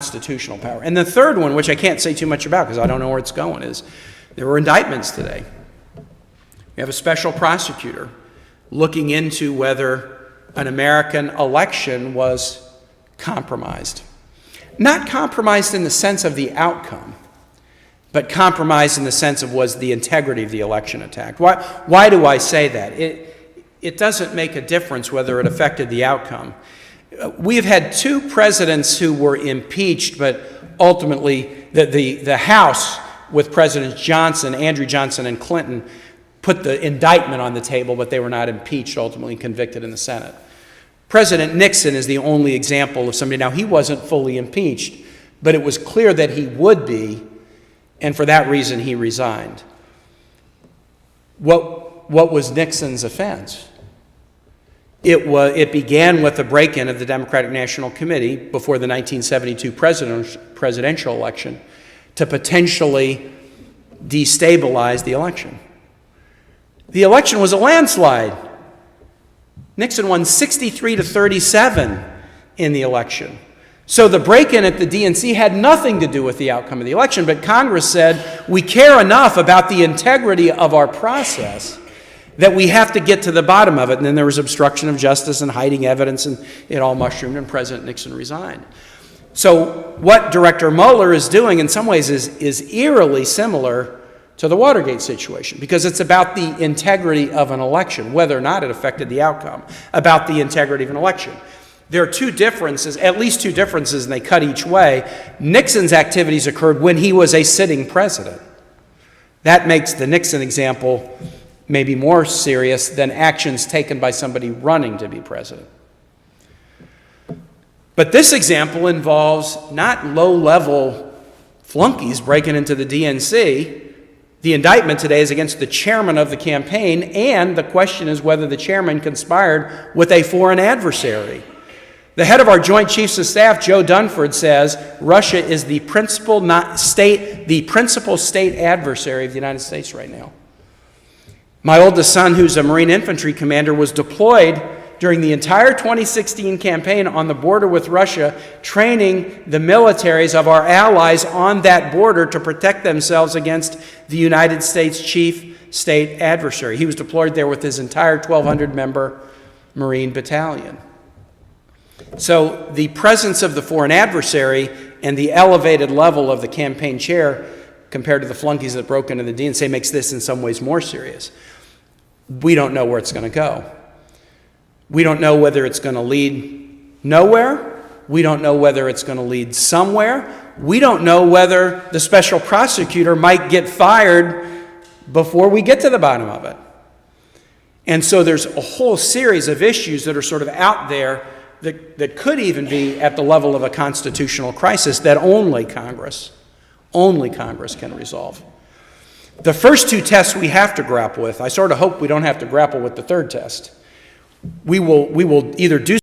constitutional power. And the third one, which I can't say too much about because I don't know where it's going, is there were indictments today. We have a special prosecutor looking into whether an American election was compromised. Not compromised in the sense of the outcome, but compromised in the sense of was the integrity of the election attacked. Why do I say that? It doesn't make a difference whether it affected the outcome. We have had two presidents who were impeached, but ultimately the House with Presidents Johnson, Andrew Johnson, and Clinton put the indictment on the table, but they were not impeached, ultimately convicted in the Senate. President Nixon is the only example of somebody. Now, he wasn't fully impeached, but it was clear that he would be, and for that reason he resigned. What was Nixon's offense? It began with the break-in of the Democratic National Committee before the 1972 presidential election to potentially destabilize the election. The election was a landslide. Nixon won 63-37 in the election. So the break-in at the DNC had nothing to do with the outcome of the election, but Congress said, we care enough about the integrity of our process that we have to get to the bottom of it. And then there was obstruction of justice and hiding evidence, and it all mushroomed, and President Nixon resigned. So what Director Mueller is doing in some ways is eerily similar to the Watergate situation, because it's about the integrity of an election, whether or not it affected the outcome, about the integrity of an election. There are two differences, at least two differences, and they cut each way. Nixon's activities occurred when he was a sitting president. That makes the Nixon example maybe more serious than actions taken by somebody running to be president. But this example involves not low-level flunkies breaking into the DNC. The indictment today is against the chairman of the campaign, and the question is whether the chairman conspired with a foreign adversary. The head of our Joint Chiefs of Staff, Joe Dunford, says Russia is the principal state adversary of the United States right now. My oldest son, who's a Marine infantry commander, was deployed during the entire 2016 campaign on the border with Russia, training the militaries of our allies on that border to protect themselves against the United States chief state adversary. He was deployed there with his entire 1,200-member Marine battalion. So the presence of the foreign adversary and the elevated level of the campaign chair compared to the flunkies that broke into the DNC makes this in some ways more serious. We don't know where it's going to go. We don't know whether it's going to lead nowhere. We don't know whether it's going to lead somewhere. We don't know whether the special prosecutor might get fired before we get to the bottom of it. And so there's a whole series of issues that are sort of out there that could even be at the level of a constitutional crisis that only Congress can resolve. The first two tests we have to grapple with. I sort of hope we don't have to grapple with the third test. We will either do